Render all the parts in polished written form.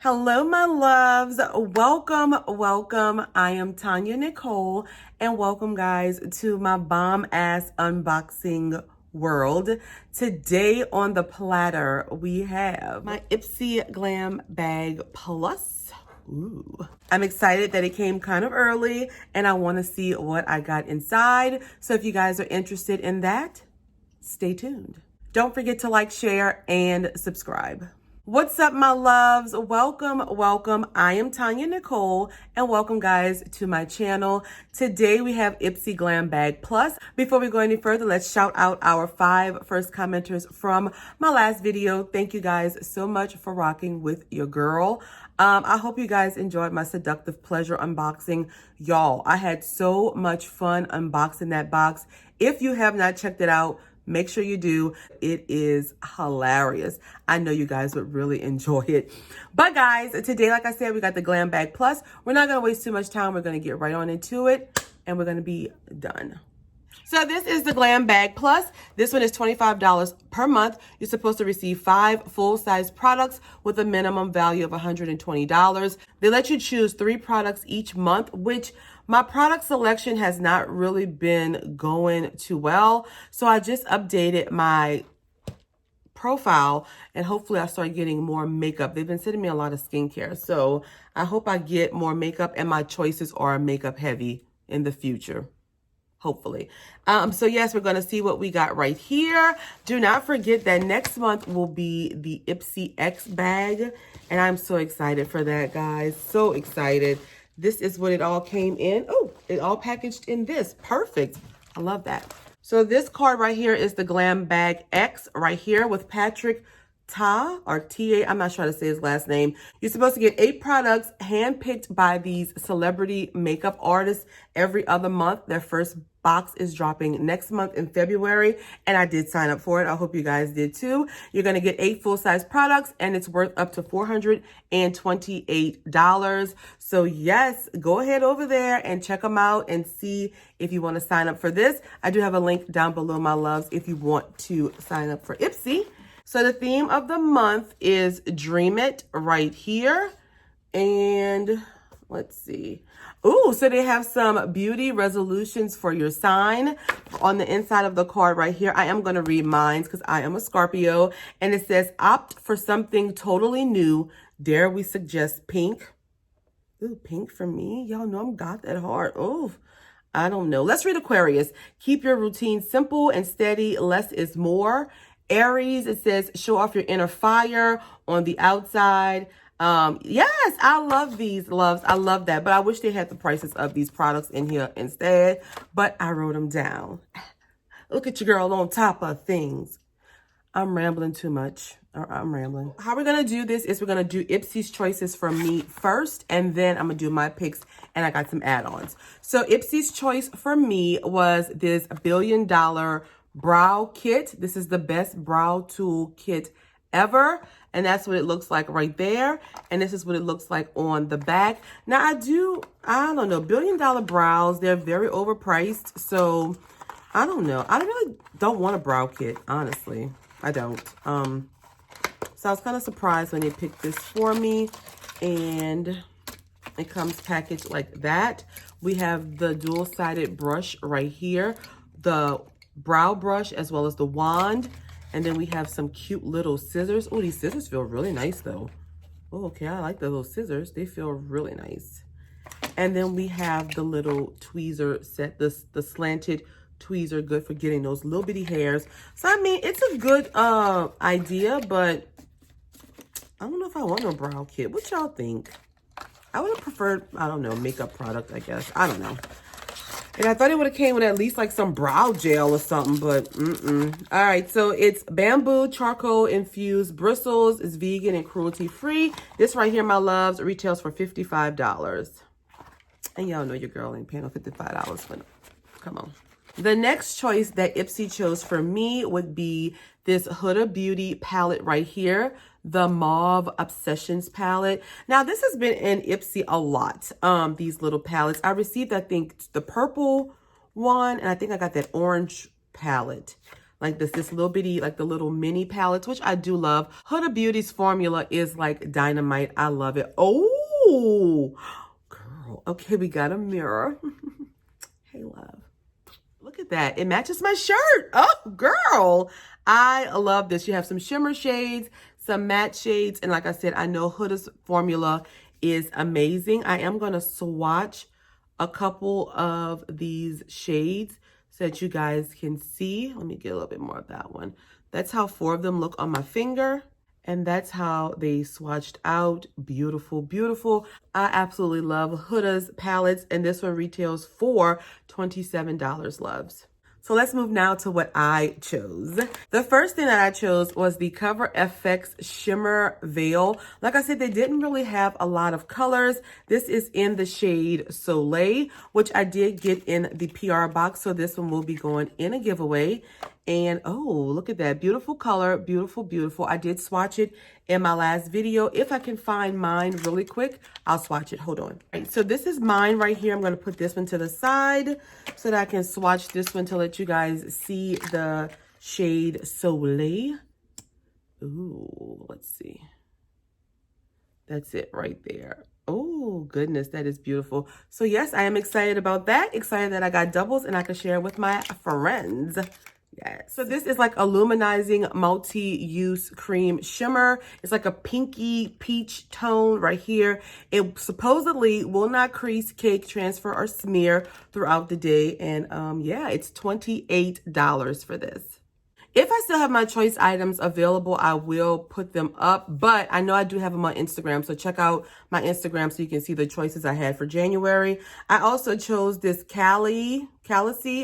Hello, my loves. Welcome. I am TonyaNicole, and welcome, guys, to my bomb-ass unboxing world. Today on the platter, we have my Ipsy Glam Bag Plus. Ooh. I'm excited that it came kind of early, and I want to see what I got inside. So if you guys are interested in that, stay tuned. Don't forget to like, share, and subscribe. What's up, my loves? Welcome. I am TonyaNicole, and welcome, guys, to my channel. Today we have Ipsy Glam Bag Plus. Before we go any further, let's shout out our 5 first commenters from my last video. Thank you guys so much for rocking with your girl. I hope you guys enjoyed my seductive pleasure unboxing. Y'all, I had so much fun unboxing that box. If you have not checked it out, make sure you do. It is hilarious. I know you guys would really enjoy it. But guys, today, like I said, we got the Glam Bag Plus. We're not going to waste too much time. We're going to get right on into it, and we're going to be done. So this is the Glam Bag Plus. This one is $25 per month. You're supposed to receive 5 full-size products with a minimum value of $120. They let you choose 3 products each month, which my product selection has not really been going too well. So I just updated my profile, and hopefully I start getting more makeup. They've been sending me a lot of skincare. So I hope I get more makeup, and my choices are makeup heavy in the future. Hopefully. So yes, we're going to see what we got right here. Do not forget that next month will be the Ipsy X bag, and I'm so excited for that, guys. So excited. This is what it all came in. Oh, it all packaged in this. Perfect. I love that. So this card right here is the Glam Bag X right here with Patrick Ta or T-A. I'm not sure how to say his last name. You're supposed to get 8 products handpicked by these celebrity makeup artists every other month. Their first box is dropping next month in February, and I did sign up for it. I hope you guys did too. You're going to get 8 full-size products, and it's worth up to $428. So yes, go ahead over there and check them out and see if you want to sign up for this. I do have a link down below, my loves, if you want to sign up for Ipsy. So the theme of the month is Dream It right here. And let's see. Ooh, so they have some beauty resolutions for your sign on the inside of the card right here. I am going to read mine because I am a Scorpio. And it says, opt for something totally new. Dare we suggest pink? Ooh, pink for me? Y'all know I'm got that heart. Ooh, I don't know. Let's read Aquarius. Keep your routine simple and steady. Less is more. Aries, it says, show off your inner fire on the outside. Yes, I love these, loves. I love that. But I wish they had the prices of these products in here instead. But I wrote them down. Look at your girl on top of things. I'm rambling too much. I'm rambling. How we're going to do this is we're going to do Ipsy's choices for me first. And then I'm going to do my picks. And I got some add-ons. So Ipsy's choice for me was this $1 billion brow kit. This is the best brow tool kit ever, and that's what it looks like right there, and this is what it looks like on the back. Now I don't know, $1 billion brows, they're very overpriced, so I don't know. I really don't want a brow kit, honestly. I don't. So I was kind of surprised when they picked this for me, and it comes packaged like that. We have the dual-sided brush right here, the brow brush as well as the wand, and then we have some cute little scissors. Oh, these scissors feel really nice though. Oh, okay, I like the little scissors. They feel really nice. And then we have the little tweezer set, the slanted tweezer, good for getting those little bitty hairs. So I mean, it's a good idea, but I don't know if I want a brow kit. What y'all think? I would have preferred, I don't know, makeup product, I guess. I don't know. And I thought it would have came with at least like some brow gel or something, but All right, so it's bamboo charcoal infused bristles. It's vegan and cruelty free. This right here, my loves, retails for $55. And y'all know your girl ain't paying no $55 for it. Come on. The next choice that Ipsy chose for me would be this Huda Beauty palette right here, the Mauve Obsessions palette. Now, this has been in Ipsy a lot, these little palettes. I received, I think, the purple one, and I think I got that orange palette. like this little bitty, like the little mini palettes, which I do love. Huda Beauty's formula is like dynamite. I love it. Oh, girl. Okay, we got a mirror. Hey, love. Look at that. It matches my shirt. Oh, girl. I love this. You have some shimmer shades, some matte shades. And like I said, I know Huda's formula is amazing. I am going to swatch a couple of these shades so that you guys can see. Let me get a little bit more of that one. That's how 4 of them look on my finger. And that's how they swatched out. Beautiful, beautiful. I absolutely love Huda's palettes. And this one retails for $27, loves. So let's move now to what I chose. The first thing that I chose was the Cover FX Shimmer Veil. Like I said, they didn't really have a lot of colors. This is in the shade Soleil, which I did get in the PR box. So this one will be going in a giveaway. And oh, look at that. Beautiful color. Beautiful, beautiful. I did swatch it in my last video. If I can find mine really quick, I'll swatch it. Hold on. All right, so this is mine right here. I'm going to put this one to the side so that I can swatch this one to let you guys see the shade Soleil. Ooh, let's see. That's it right there. Oh, goodness, that is beautiful. So yes, I am excited about that. Excited that I got doubles and I can share with my friends. Yes. So this is like a luminizing multi-use cream shimmer. It's like a pinky peach tone right here. It supposedly will not crease, cake, transfer, or smear throughout the day. And yeah, it's $28 for this. If I still have my choice items available, I will put them up, but I know I do have them on Instagram. So check out my Instagram so you can see the choices I had for January. I also chose this Calisi,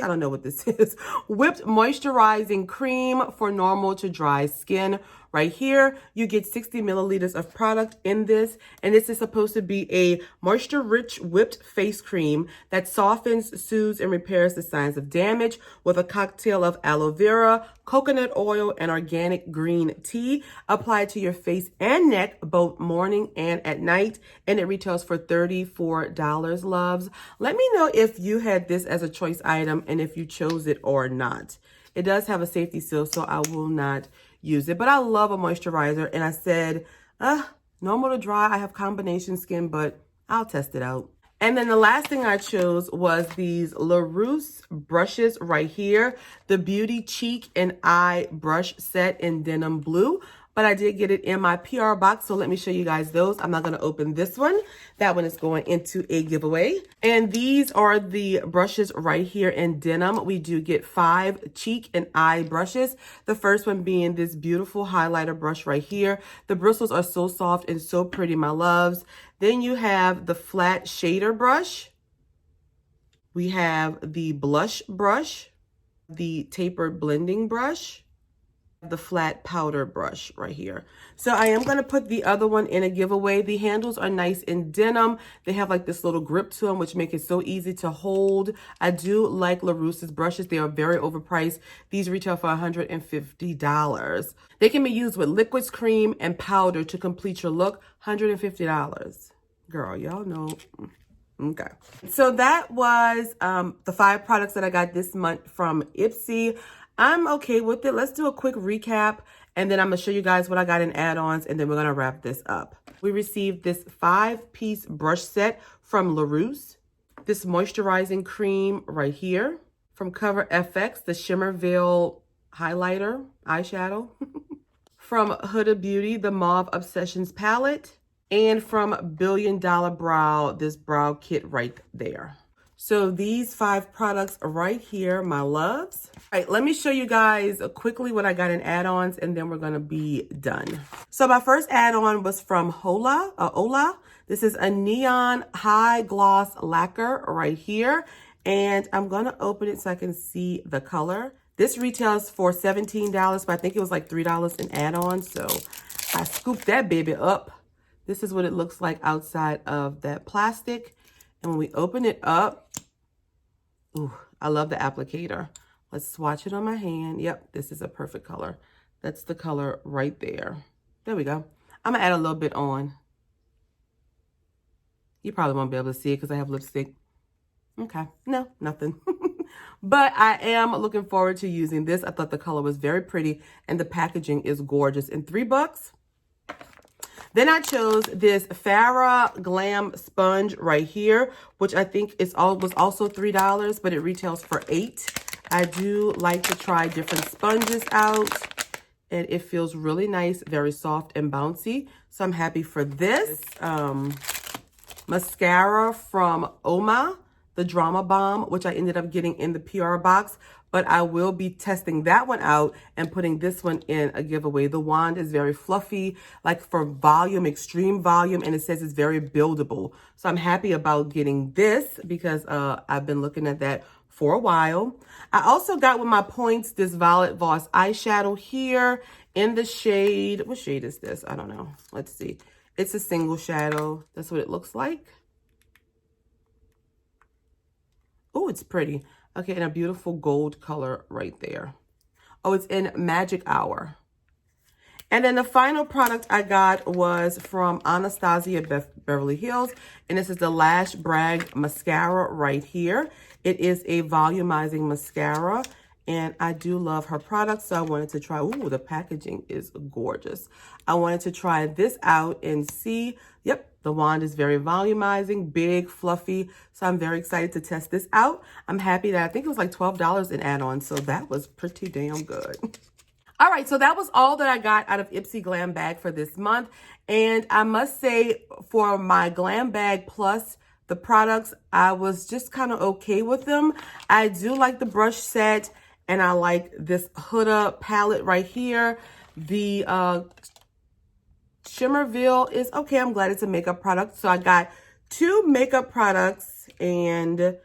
I don't know what this is, whipped moisturizing cream for normal to dry skin. Right here, you get 60 milliliters of product in this, and this is supposed to be a moisture-rich whipped face cream that softens, soothes, and repairs the signs of damage with a cocktail of aloe vera, coconut oil, and organic green tea applied to your face and neck both morning and at night, and it retails for $34, loves. Let me know if you had this as a choice item and if you chose it or not. It does have a safety seal, so I will not use it, but I love a moisturizer. And I said, normal to dry. I have combination skin, but I'll test it out. And then the last thing I chose was these Laruss brushes right here, the Beauty Cheek and Eye Brush Set in Denim Blue. But I did get it in my PR box, so let me show you guys those. I'm not going to open this one. That one is going into a giveaway. And these are the brushes right here in denim. We do get 5 cheek and eye brushes. The first one being this beautiful highlighter brush right here. The bristles are so soft and so pretty, my loves. Then you have the flat shader brush. We have the blush brush, the tapered blending brush, the flat powder brush right here. So I am going to put the other one in a giveaway. The handles are nice in denim. They have like this little grip to them, which make it so easy to hold. I do like Laruss's brushes. They are very overpriced. These retail for $150. They can be used with liquids, cream, and powder to complete your look. $150. Girl, y'all know. Okay. So that was the 5 products that I got this month from Ipsy. I'm okay with it. Let's do a quick recap, and then I'm going to show you guys what I got in add-ons, and then we're going to wrap this up. We received this 5-piece brush set from Laruss, this moisturizing cream right here, from Cover FX, the Shimmer Veil highlighter, eyeshadow, from Huda Beauty, the Mauve Obsessions palette, and from Billion Dollar Brow, this brow kit right there. So these 5 products right here, my loves. All right, let me show you guys quickly what I got in add-ons, and then we're gonna be done. So my first add-on was from Ola. This is a neon high gloss lacquer right here, and I'm gonna open it so I can see the color. This retails for $17, but I think it was like $3 in add-ons, so I scooped that baby up. This is what it looks like outside of that plastic. And when we open it up, ooh, I love the applicator. Let's swatch it on my hand. Yep, this is a perfect color. That's the color right there. There we go. I'm gonna add a little bit on. You probably won't be able to see it because I have lipstick. Okay, no, nothing. But I am looking forward to using this. I thought the color was very pretty and the packaging is gorgeous. And $3. Then I chose this Farrah Glam Sponge right here, which I think was also $3, but it retails for $8. I do like to try different sponges out, and it feels really nice, very soft and bouncy. So I'm happy for this. Mascara from Oma, the Drama Bomb, which I ended up getting in the PR box, but I will be testing that one out and putting this one in a giveaway. The wand is very fluffy, like for volume, extreme volume, and it says it's very buildable. So I'm happy about getting this because I've been looking at that for a while. I also got with my points this Violet Voss eyeshadow here in the shade. What shade is this? I don't know. Let's see. It's a single shadow. That's what it looks like. Oh, it's pretty. Okay, and a beautiful gold color right there. Oh, it's in Magic Hour. And then the final product I got was from Anastasia Beverly Hills. And this is the Lash Brag Mascara right here. It is a volumizing mascara. And I do love her products, so I wanted to try. Ooh, the packaging is gorgeous. I wanted to try this out and see. Yep, the wand is very volumizing, big, fluffy. So I'm very excited to test this out. I'm happy that I think it was like $12 in add-ons, so that was pretty damn good. All right, so that was all that I got out of Ipsy Glam Bag for this month. And I must say, for my Glam Bag Plus, the products, I was just kind of okay with them. I do like the brush set. And I like this Huda palette right here. The Shimmer Veil is okay. I'm glad it's a makeup product. So I got 2 makeup products and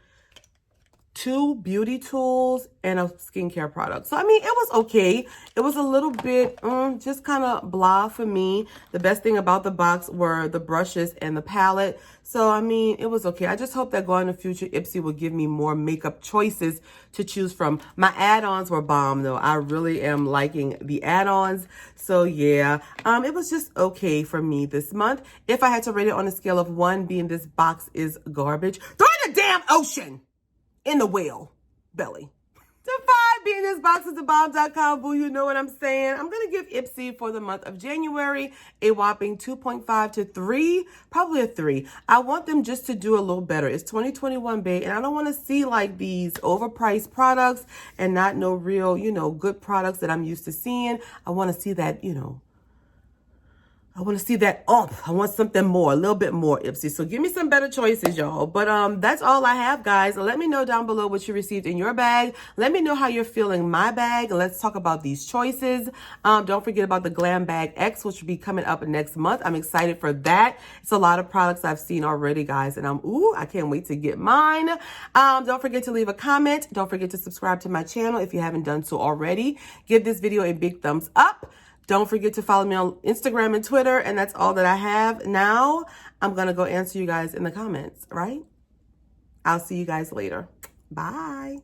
2 beauty tools and a skincare product. So, I mean, it was okay. It was a little bit just kind of blah for me. The best thing about the box were the brushes and the palette. So, I mean, it was okay. I just hope that going in the future, Ipsy will give me more makeup choices to choose from. My add-ons were bomb, though. I really am liking the add-ons. So, yeah, it was just okay for me this month. If I had to rate it on a scale of 1, being this box is garbage, throw it in the damn ocean! In the whale belly. To 5, being this box is thebomb.com, boo, you know what I'm saying. I'm going to give Ipsy for the month of January a whopping 2.5 to 3, probably a 3. I want them just to do a little better. It's 2021, babe, and I don't want to see like these overpriced products and not no real, good products that I'm used to seeing. I want to see that, I want to see that I want something more, a little bit more, Ipsy. So give me some better choices, y'all. But that's all I have, guys. Let me know down below what you received in your bag. Let me know how you're feeling my bag. Let's talk about these choices. Don't forget about the Glam Bag X, which will be coming up next month. I'm excited for that. It's a lot of products I've seen already, guys. And I can't wait to get mine. Don't forget to leave a comment. Don't forget to subscribe to my channel if you haven't done so already. Give this video a big thumbs up. Don't forget to follow me on Instagram and Twitter, and that's all that I have. Now, I'm going to go answer you guys in the comments, right? I'll see you guys later. Bye.